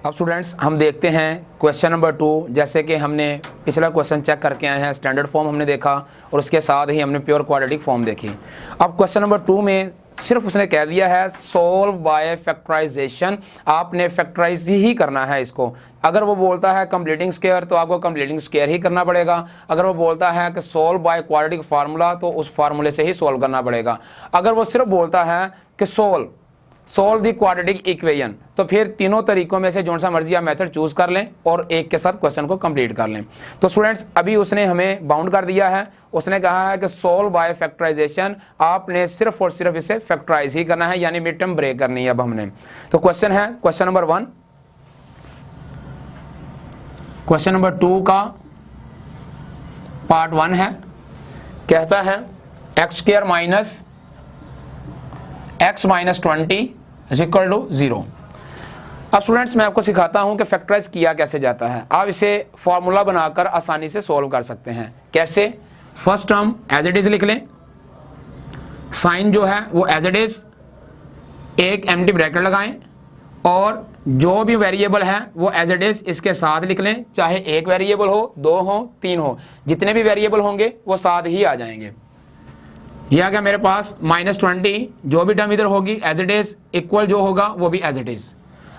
अब स्टूडेंट्स हम देखते हैं क्वेश्चन नंबर 2। जैसे कि हमने पिछला क्वेश्चन चेक करके आए हैं, स्टैंडर्ड फॉर्म हमने देखा और उसके साथ ही हमने प्योर क्वाड्रेटिक फॉर्म देखी। अब क्वेश्चन नंबर 2 में सिर्फ उसने कह दिया है सॉल्व बाय फैक्टराइजेशन, आपने फैक्टराइज ही करना है इसको। अगर वो बोलता है कंप्लीटिंग स्क्वायर तो आपको कंप्लीटिंग स्क्वायर ही करना पड़ेगा। अगर वो बोलता है कि सॉल्व बाय क्वाड्रेटिक फार्मूला तो उस फार्मूले से ही सॉल्व करना पड़ेगा। अगर वो सिर्फ बोलता है कि सॉल्व द क्वाड्रेटिक इक्वेशन तो फिर तीनों तरीकों में से जो सा मर्जी आप मेथड चूज कर लें और एक के साथ क्वेश्चन को कंप्लीट कर लें। तो स्टूडेंट्स अभी उसने हमें बाउंड कर दिया है, उसने कहा है कि सॉल्व बाय फैक्टराइजेशन, आपने सिर्फ और सिर्फ इसे फैक्टराइज ही करना है, यानी मिड टर्म ब्रेक करनी है अब हमने। तो क्वेश्चन है क्वेश्चन नंबर 1, क्वेश्चन नंबर 2 का पार्ट 1 है। कहता है x square minus x minus 20 is equal to 0। अब स्टूडेंट्स मैं आपको सिखाता हूं कि फैक्टराइज किया कैसे जाता है। आप इसे फॉर्मूला बनाकर आसानी से सॉल्व कर सकते हैं। कैसे? First term as it is लिख लें, साइन जो है वो एज इट इज, एक एम्प्टी ब्रैकेट लगाएं और जो भी वेरिएबल है वो एज इट इज इसके साथ लिख लें, चाहे एक वेरिएबल हो, 2 हो, 3 हो, जितने भी वेरिएबल होंगे वो साथ ही आ जाएंगे। यह आ गया मेरे पास माइनस 20, जो भी टर्म इधर होगी एज इट इज, इक्वल जो होगा वो भी एज इट इज।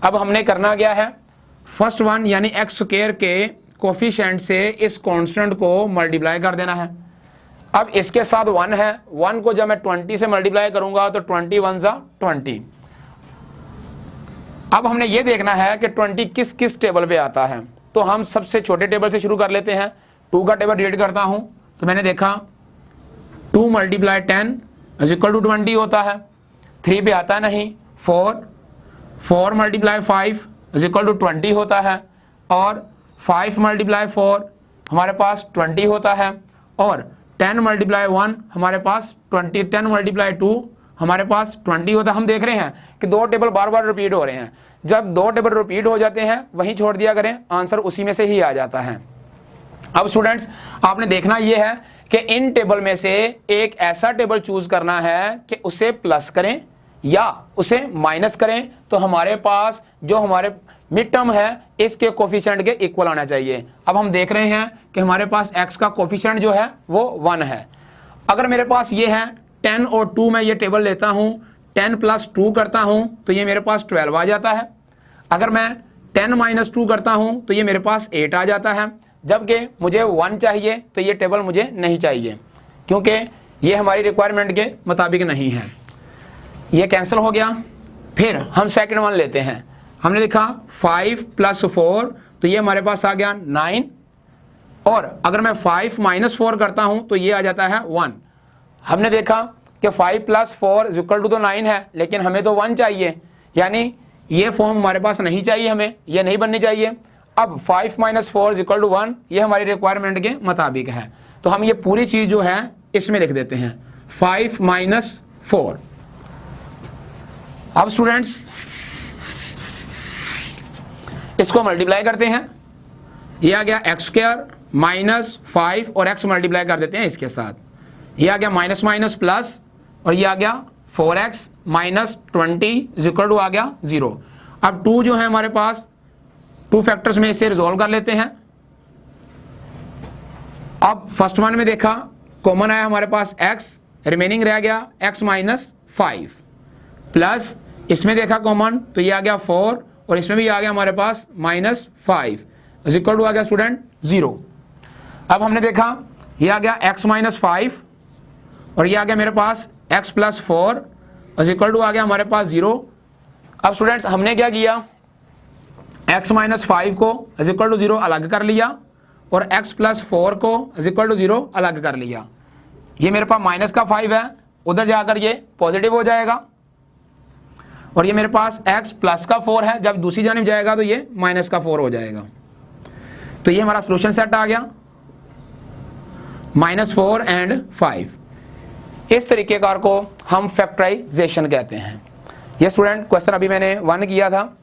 अब हमने करना क्या है, फर्स्ट वन यानी एक्स स्क्वायर के कोफिशिएंट से इस कांस्टेंट को मल्टीप्लाई कर देना है। अब इसके साथ 1 है, 1 को जब मैं 20 से मल्टीप्लाई करूंगा तो 20 1 जा 20। अब हमने ये देखना है कि 20 किस किस टेबल पे आता है। तो हम सबसे छोटे टेबल से शुरू कर लेते हैं। 2 का टेबल रीड करता हूं तो मैंने देखा 2 मल्टीप्लाई 10 इज इक्वल टू 20 होता है। 3 पे आता नहीं, 4 मल्टीप्लाई 5 इज इक्वल टू 20 होता है और 5 मल्टीप्लाई 4 हमारे पास 20 होता है और 10 मल्टीप्लाई 1 हमारे पास 20, 10 मल्टीप्लाई 2 हमारे पास 20 होता है। हम देख रहे हैं कि 2 टेबल बार बार रिपीट हो रहे हैं। जब 2 टेबल रिपीट हो जाते हैं वहीं छोड़ दिया करें, आंसर उसी में से ही आ जाता है। अब स्टूडेंट्स आपने देखना यह है कि इन टेबल में से एक ऐसा टेबल चूज करना है कि उसे प्लस करें या उसे माइनस करें तो हमारे पास जो हमारे मिड टर्म है इसके कोफिशिएंट के इक्वल आना चाहिए। अब हम देख रहे हैं कि हमारे पास x का कोफिशिएंट जो है वो 1 है। अगर मेरे पास ये है 10 और 2, मैं ये टेबल लेता हूं, 10 प्लस 2 करता हूं तो ये मेरे पास 12 आ जाता है। अगर मैं 10 माइनस 2 करता हूं तो ये मेरे पास 8 आ जाता है। जबकि मुझे 1 चाहिए तो ये टेबल मुझे नहीं चाहिए क्योंकि ये हमारी रिक्वायरमेंट के मुताबिक नहीं है। ये कैंसिल हो गया। फिर हम सेकंड वन लेते हैं। हमने लिखा 5 प्लस 4 तो ये हमारे पास आ गया 9 और अगर मैं 5 माइनस 4 करता हूं तो ये आ जाता है 1। हमने देखा कि 5 प्लस 4 इज इक्वल टू तो 9 है, लेकिन हमें तो 1 चाहिए, यानी ये फॉर्म हमारे पास नहीं चाहिए, हमें ये नहीं बननी चाहिए। अब 5 माइनस 4 इज इक्वल टू 1 ये हमारी रिक्वायरमेंट के मुताबिक है, तो हम ये पूरी चीज जो है इसमें लिख देते हैं 5 माइनस 4। अब स्टूडेंट्स इसको मल्टीप्लाई करते हैं। ये आ गया एक्स स्क्वायर माइनस 5 और एक्स मल्टीप्लाई कर देते हैं इसके साथ। ये आ गया माइनस माइनस प्लस और ये आ गया 4x minus 20 is equal to आ गया 0। अब 2 जो है हमारे पास 2 फैक्टर्स में इसे रिजोल्व कर लेते हैं। अब फर्स्ट वन में देखा कॉमन आया हमारे पास x, रिमेनिंग रह गया x माइनस 5 प्लस इसमें देखा कॉमन तो ये आ गया 4 और इसमें भी आ गया हमारे पास माइनस 5 इज इक्वल टू आ गया स्टूडेंट 0। अब हमने देखा ये आ गया x माइनस 5 और ये आ गया मेरे पास x plus 4 is equal to आ गया हमारे पास 0। अब स्टूडेंट्स हमने क्या किया, x माइनस 5 को इज इक्वल टू 0 अलग कर लिया और x प्लस 4 को इज इक्वल टू 0 अलग कर लिया। ये मेरे पास माइनस का 5 है, उधर जाकर ये पॉजिटिव हो जाएगा और ये मेरे पास x प्लस का 4 है, जब दूसरी जानिब जाएगा तो ये माइनस का 4 हो जाएगा। तो ये हमारा सोल्यूशन सेट आ गया -4 एंड 5। इस तरीके कार को हम फैक्टराइजेशन कहते हैं। ये स्टूडेंट क्वेश्चन अभी मैंने 1 किया था,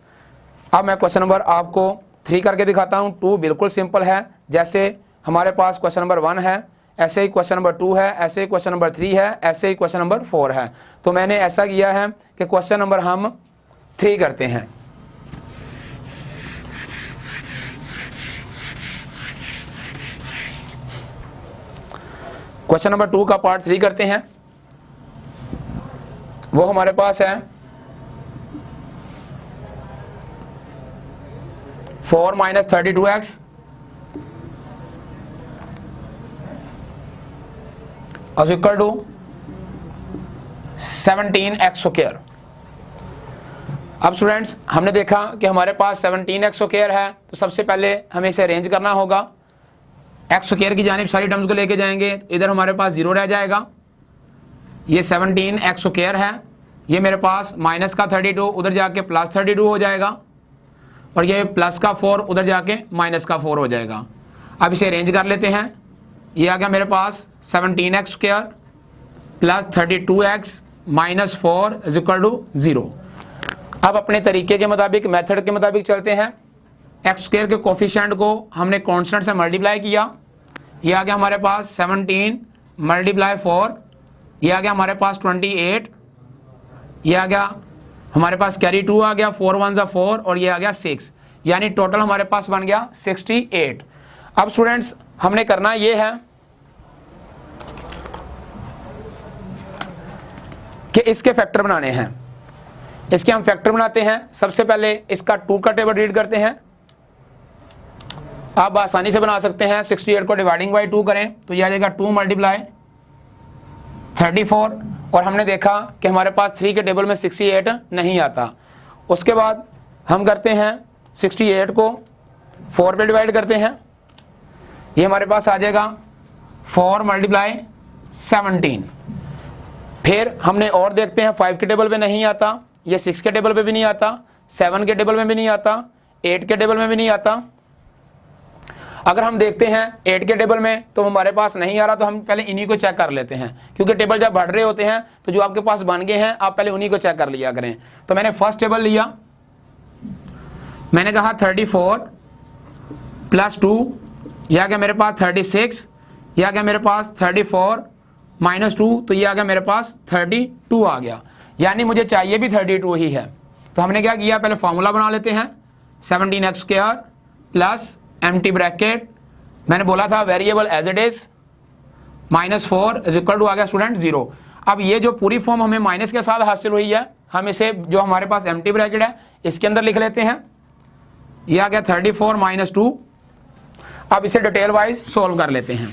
अब मैं क्वेश्चन नंबर आपको 3 करके दिखाता हूं। 2 बिल्कुल सिंपल है, जैसे हमारे पास क्वेश्चन नंबर 1 है ऐसे ही क्वेश्चन नंबर 2 है, ऐसे ही क्वेश्चन नंबर 3 है, ऐसे ही क्वेश्चन नंबर 4 है। तो मैंने ऐसा किया है कि क्वेश्चन नंबर हम 3 करते हैं। क्वेश्चन नंबर 2 का पार्ट 3 करते हैं। वो हमारे पास है 4 - 32x is equal to 17x square. अब स्टूडेंट्स हमने देखा कि हमारे पास 17x स्क्वायर है, तो सबसे पहले हमें इसे अरेंज करना होगा। x स्क्वायर की जानिब सारी टर्म्स को लेके जाएंगे, इधर हमारे पास 0 रह जाएगा। ये 17x स्क्वायर है, ये मेरे पास माइनस का 32 उधर जाके प्लस 32 हो जाएगा, और ये प्लस का 4 उधर जाके माइनस का 4 हो जाएगा। अब इसे अरेंज कर लेते हैं। ये आ गया मेरे पास 17x square plus 32x minus 4 is equal to 0। अब अपने तरीके के मुताबिक, मेथड के मुताबिक चलते हैं। एक्स स्क्वायर के कोफिशिएंट को हमने कांस्टेंट से मल्टीप्लाई किया। ये आ गया हमारे पास 17 × 4, ये आ गया हमारे पास 28, ये आ गया हमारे पास कैरी 2 आ गया, 4 1 = 4, और ये आ गया 6, यानी टोटल हमारे पास बन गया 68। अब स्टूडेंट्स हमने करना ये है कि इसके फैक्टर बनाने हैं। इसके हम फैक्टर बनाते हैं। सबसे पहले इसका 2 का टेबल रीड करते हैं। आप आसानी से बना सकते हैं। 68 को डिवाइडिंग बाई 2 करें तो ये आ जाएगा 2 × 34, और हमने देखा कि हमारे पास 3 के टेबल में 68 नहीं आता। उसके बाद हम करते हैं 68 को 4 पे डिवाइड करते हैं। ये हमारे पास आ जाएगा 4 × 17। फिर हमने और देखते हैं 5 के टेबल पे नहीं आता, ये 6 के टेबल पे भी नहीं आता, 7 के टेबल में भी नहीं आता, 8 के टेबल में भी नहीं आता। अगर हम देखते हैं 8 के टेबल में तो हमारे पास नहीं आ रहा, तो हम पहले इन्हीं को चेक कर लेते हैं, क्योंकि टेबल जब बढ़ रहे होते हैं तो जो आपके पास बन गए हैं आप पहले उन्हीं को चेक कर लिया करें। तो मैंने फर्स्ट टेबल लिया, मैंने कहा 34 + 2, यह आ गया मेरे पास 36, यह आ गया मेरे पास 34 - 2, तो ये आ गया मेरे पास 32 आ गया, यानी मुझे चाहिए भी 32 ही है। तो हमने क्या किया, पहले फॉर्मूला बना लेते हैं। 17x square plus empty bracket, मैंने बोला था variable as it is, -4 is equal to आ गया स्टूडेंट 0। अब ये जो पूरी फॉर्म हमें माइनस के साथ हासिल हुई है, हम इसे जो हमारे पास एम्प्टी ब्रैकेट है इसके अंदर लिख लेते हैं। ये आ गया 34 - 2। अब इसे डिटेल वाइज सोल्व कर लेते हैं।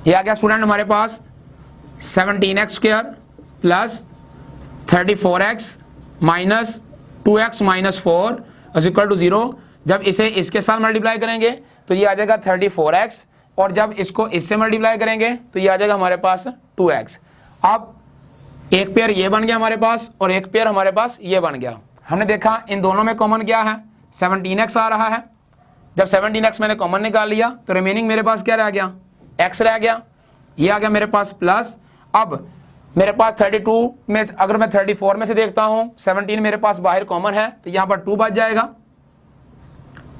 ये आ गया स्टूडेंट हमारे पास 17x square plus 34x minus 2x - 4 is equal to 0। जब इसे इसके साथ मल्टीप्लाई करेंगे तो ये आ जाएगा 34x, और जब इसको इससे मल्टीप्लाई करेंगे तो ये आ जाएगा हमारे पास 2x। अब एक पेयर ये बन गया हमारे पास, और एक पेयर हमारे पास ये बन गया। हमने देखा इन दोनों में कॉमन क्या है, 17x आ रहा है। जब 17x मैंने कॉमन निकाल लिया तो रिमेनिंग मेरे पास क्या रह गया, x रह गया। ये आ गया मेरे पास प्लस, अब मेरे पास 32 में अगर मैं 34 में से देखता हूं 17 मेरे पास बाहर कॉमन है, तो यहां पर 2 बच जाएगा,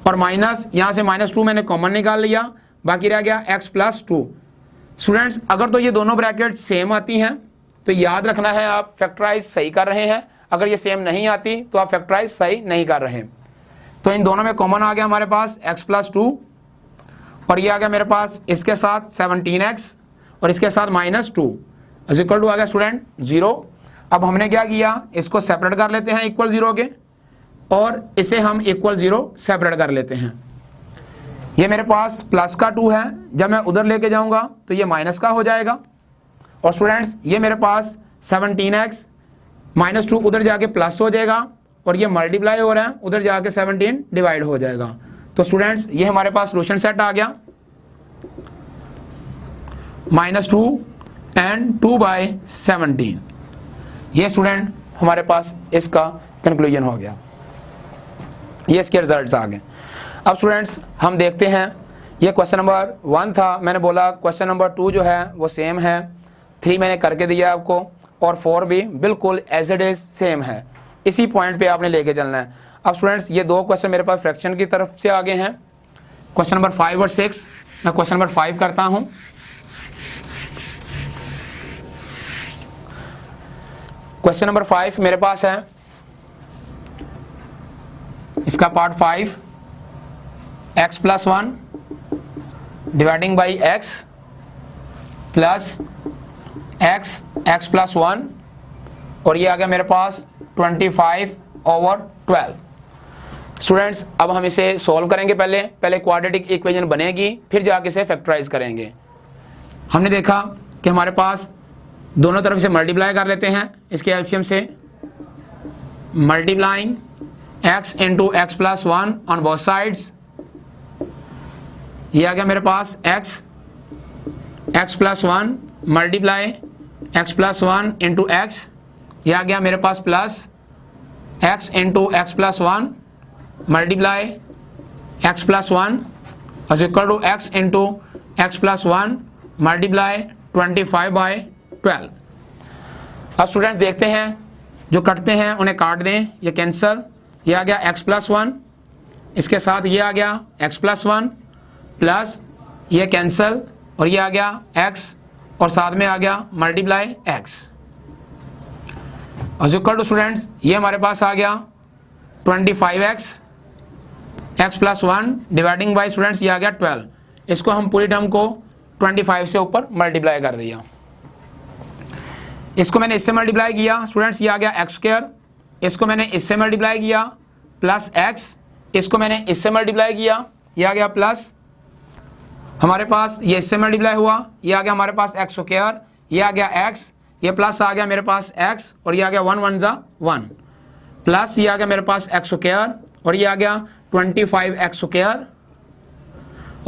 और माइनस यहां से -2 मैंने कॉमन निकाल लिया, बाकी रह गया x + 2। स्टूडेंट्स अगर तो ये दोनों ब्रैकेट सेम आती हैं तो याद रखना है आप फैक्टराइज सही कर रहे हैं, अगर ये सेम नहीं आती तो आप फैक्टराइज सही नहीं कर रहे। तो इन दोनों में कॉमन आ गया हमारे पास x + 2, और ये आ गया मेरे पास इसके साथ 17x और इसके साथ -2 इज इक्वल टू आ गया स्टूडेंट 0। अब हमने क्या किया, इसको सेपरेट कर लेते हैं इक्वल 0 के, और इसे हम इक्वल 0 सेपरेट कर लेते हैं। ये मेरे पास प्लस का 2 है, जब मैं उधर लेके जाऊंगा तो ये माइनस का हो जाएगा। और स्टूडेंट्स ये मेरे पास 17x -2 उधर जाके प्लस हो जाएगा, और ये मल्टीप्लाई हो रहा है, उधर जाके 17 डिवाइड हो जाएगा। तो स्टूडेंट्स ये हमारे पास सोल्यूशन सेट आ गया, -2 एंड 2/17। ये स्टूडेंट हमारे पास इसका कंक्लूजन हो गया, ये इसके रिजल्ट्स आ गए। अब स्टूडेंट्स हम देखते हैं, ये क्वेश्चन नंबर 1 था, मैंने बोला क्वेश्चन नंबर 2 जो है वो सेम है, 3 मैंने करके दिया आपको, और 4 भी बिल्कुल एज इट इज सेम है। इसी पॉइंट पे आपने लेके चलना है। अब स्टूडेंट्स ये 2 क्वेश्चन मेरे पास फ्रैक्शन की तरफ से आगे हैं। क्वेश्चन नंबर 5 और 6, मैं क्वेश्चन नंबर 5 करता हूं। क्वेश्चन नंबर 5 मेरे पास है, इसका part 5, x + 1 dividing by x plus x plus 1 और ये आ गया मेरे पास 25/12। स्टूडेंट्स अब हम इसे सॉल्व करेंगे। पहले क्वाड्रेटिक इक्वेशन बनेगी, फिर जाके इसे फैक्टराइज करेंगे। हमने देखा कि हमारे पास दोनों तरफ से मल्टीप्लाई कर लेते हैं इसके एलसीएम से। Multiplying x into x plus 1 on both sides, ये आ गया मेरे पास x plus 1 multiply x plus 1 into x, ये आ गया मेरे पास plus x into x plus 1 multiply x plus 1 is equal to x into x plus 1 multiply 25/12। अब स्टूडेंट्स देखते हैं, जो कटते हैं उन्हें काट दें, ये कैंसल। ये आ गया x प्लस 1, इसके साथ ये आ गया x प्लस 1 प्लस ये कैंसल और ये आ गया x और साथ में आ गया multiply x is equal to students ये हमारे पास आ गया 25x x plus 1 dividing by students ये आ गया 12। इसको हम पूरी टर्म को 25 से ऊपर मल्टीप्लाई कर दिया। इसको मैंने इससे मल्टीप्लाई किया स्टूडेंट्स, ये आ गया एक्स स्क्वायर। इसको मैंने इससे मल्टीप्लाई किया प्लस एक्स, इसको मैंने इससे मल्टीप्लाई किया, ये आ गया प्लस हमारे पास ये इससे मल्टीप्लाई हुआ, ये आ गया हमारे पास एक्स स्क्वायर, ये आ गया एक्स, ये प्लस आ गया मेरे पास एक्स और ये आ गया 1 1 जा 1 प्लस ये आ गया मेरे पास एक्स स्क्वायर और ये आ गया 25x स्क्वायर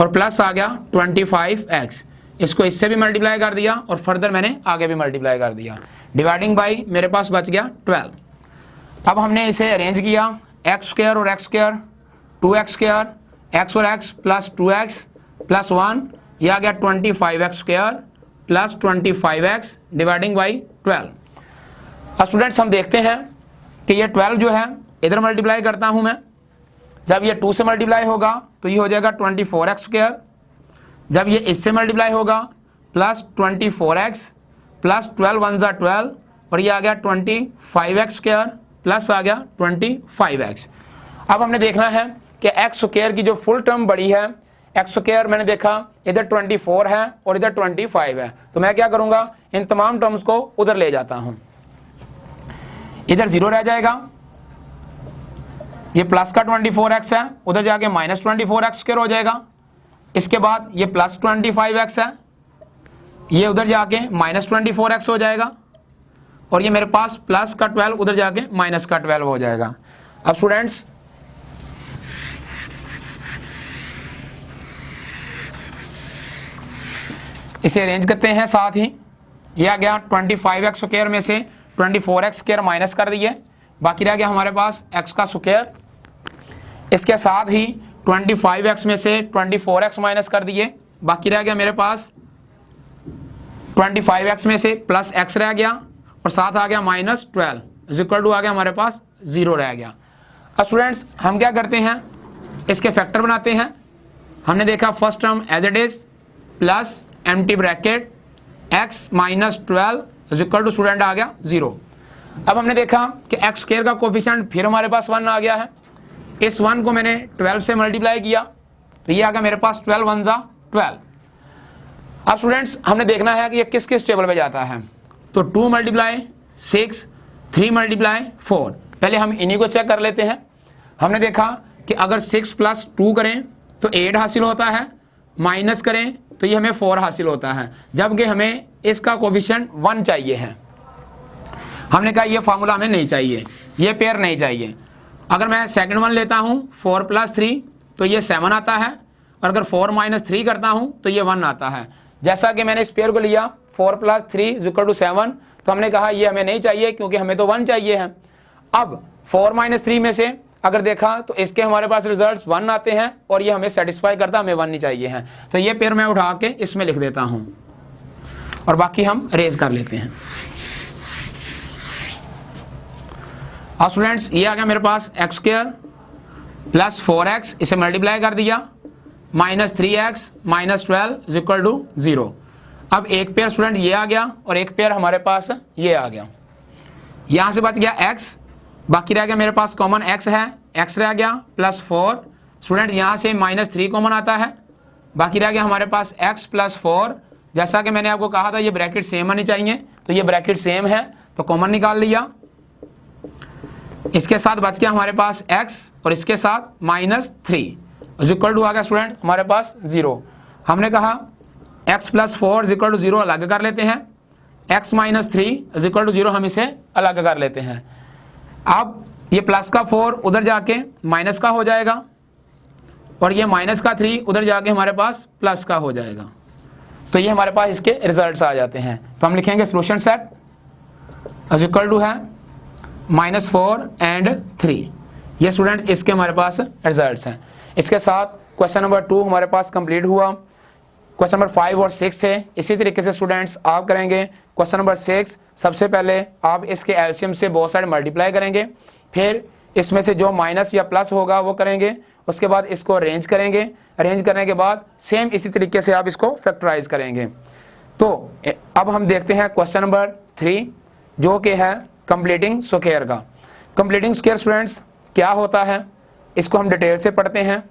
और प्लस आ गया 25x। इसको इससे भी मल्टीप्लाई कर दिया और फर्दर मैंने आगे भी मल्टीप्लाई कर दिया। डिवाइडिंग बाई मेरे पास बच गया 12। अब हमने इसे अरेंज किया, एक्स स्क्वायर और x square 2x square, x और एक्स प्लस 2x प्लस 1, यह आ गया 25x square plus 25x dividing by 12। अब स्टूडेंट्स हम देखते हैं कि ये 12 जो है इधर मल्टीप्लाई करता हूं मैं, जब ये 2 से मल्टीप्लाई होगा तो ये हो जाएगा 24x स्क्वायर, जब ये इससे मल्टीप्लाई होगा प्लस 24x प्लस 12 1 जा 12 और ये आ गया 25x स्क्वायर प्लस आ गया 25x। अब हमने देखना है कि एक्स स्क्वायर की जो फुल टर्म बड़ी है, एक्स स्क्वायर मैंने देखा इधर 24 है और इधर 25 है, तो मैं क्या करूंगा इन तमाम टर्म्स को उधर ले जाता हूं। इधर 0 रह जाएगा, ये प्लस का 24x है, उधर जाके माइनस 24x स्क्वायर हो जाएगा। इसके बाद ये प्लस 25x है, ये उधर जाके माइनस 24x हो जाएगा और ये मेरे पास प्लस का 12 उधर जाके माइनस का 12 हो जाएगा। अब स्टूडेंट्स इसे अरेंज करते हैं साथ ही, ये आ गया 25x स्क्वायर में से 24x स्क्वायर माइनस कर दिए, बाकी रह गया हमारे पास x का स्क्वायर। इसके साथ ही 25x में से 24x माइनस कर दिए, बाकी रह गया मेरे पास 25x में से प्लस x रह गया और साथ आ गया माइनस 12 इज इक्वल टू आ गया हमारे पास 0 रह गया। अब स्टूडेंट्स हम क्या करते हैं, इसके फैक्टर बनाते हैं। हमने देखा first term as it is plus empty bracket x minus 12 is equal to student आ गया 0। अब हमने देखा कि एक्स स्क्वायर का कोफिशिएंट फिर हमारे पास 1 आ गया है, इस 1 को मैंने 12 से मल्टीप्लाई किया तो ये आ गया मेरे पास 12 1 जा 12। अब स्टूडेंट्स हमने देखना है कि ये किस किस टेबल पे जाता है, तो 2 मल्टीप्लाई 6, 3 मल्टीप्लाई 4। पहले हम इन्हीं को चेक कर लेते हैं। हमने देखा कि अगर 6 प्लस 2 करें तो 8 हासिल होता है, माइनस करें तो ये हमें 4 हासिल होता है, जबकि हमें इसका कोफिशिएंट 1 चाहिए है। हमने कहा ये फार्मूला हमें नहीं चाहिए, ये पेयर नहीं चाहिए। अगर मैं सेकंड वन लेता हूँ 4 प्लस 3 तो ये 7 आता है, और अगर 4 माइनस 3 करता हूँ तो ये 1 आता है। जैसा कि मैंने इस पेयर को लिया 4 प्लस 3 इज इक्वल टू 7, तो हमने कहा ये हमें नहीं चाहिए क्योंकि हमें तो 1 चाहिए है। अब 4 माइनस 3 में से अगर देखा तो इसके हमारे पास रिजल्ट्स 1 आते हैं और ये हमें सेटिस्फाई करता, हमें 1 नहीं चाहिए है, तो ये पेयर मैं उठा के इसमें लिख देता हूं और बाकी हम रेज कर लेते हैं। अब स्टूडेंट्स ये आ गया मेरे पास एक्स स्क्वायर प्लस 4x, इसे मल्टीप्लाई कर दिया, minus 3x minus 12 is equal to 0। अब एक पेयर स्टूडेंट ये आ गया और एक पेयर हमारे पास ये आ गया, यहां से बच गया x, बाकी रह गया मेरे पास कॉमन x है, x रह गया प्लस 4। स्टूडेंट यहाँ से माइनस 3 कॉमन आता है, बाकी रह गया हमारे पास x प्लस 4। जैसा कि मैंने आपको कहा था ये ब्रैकेट सेम आनी चाहिए, तो ये ब्रैकेट सेम है तो कॉमन निकाल लिया। इसके साथ बच गया हमारे पास x और इसके साथ -3 इक्वल टू आ गया स्टूडेंट हमारे पास 0। हमने कहा x प्लस 4 इक्वल टू 0 अलग कर लेते हैं, x माइनस 3 इक्वल टू 0 हम इसे अलग कर लेते हैं। अब ये प्लस का 4 उधर जाके माइनस का हो जाएगा और ये माइनस का 3 उधर जाके हमारे पास प्लस का हो जाएगा। तो ये हमारे पास इसके रिजल्ट्स आ जाते हैं। तो हम लिखेंगे सोल्यूशन सेट इक्वल टू है -4 एंड 3। ये स्टूडेंट्स इसके हमारे पास रिजल्ट्स हैं। इसके साथ क्वेश्चन नंबर 2 हमारे पास कंप्लीट हुआ। क्वेश्चन नंबर 5 और 6 है। इसी तरीके से स्टूडेंट्स आप करेंगे क्वेश्चन नंबर 6। सबसे पहले आप इसके एलसीएम से बोथ साइड मल्टीप्लाई करेंगे, फिर इसमें से जो माइनस या प्लस होगा वो करेंगे, उसके बाद इसको अरेंज करेंगे, अरेंज करने के बाद सेम इसी तरीके से आप इसको फैक्टराइज करेंगे। तो अब हम देखते हैं क्वेश्चन नंबर 3 जो कि है कंप्लीटिंग स्क्वायर का। कंप्लीटिंग स्क्वायर स्टूडेंट्स क्या होता है इसको हम डिटेल से पढ़ते हैं।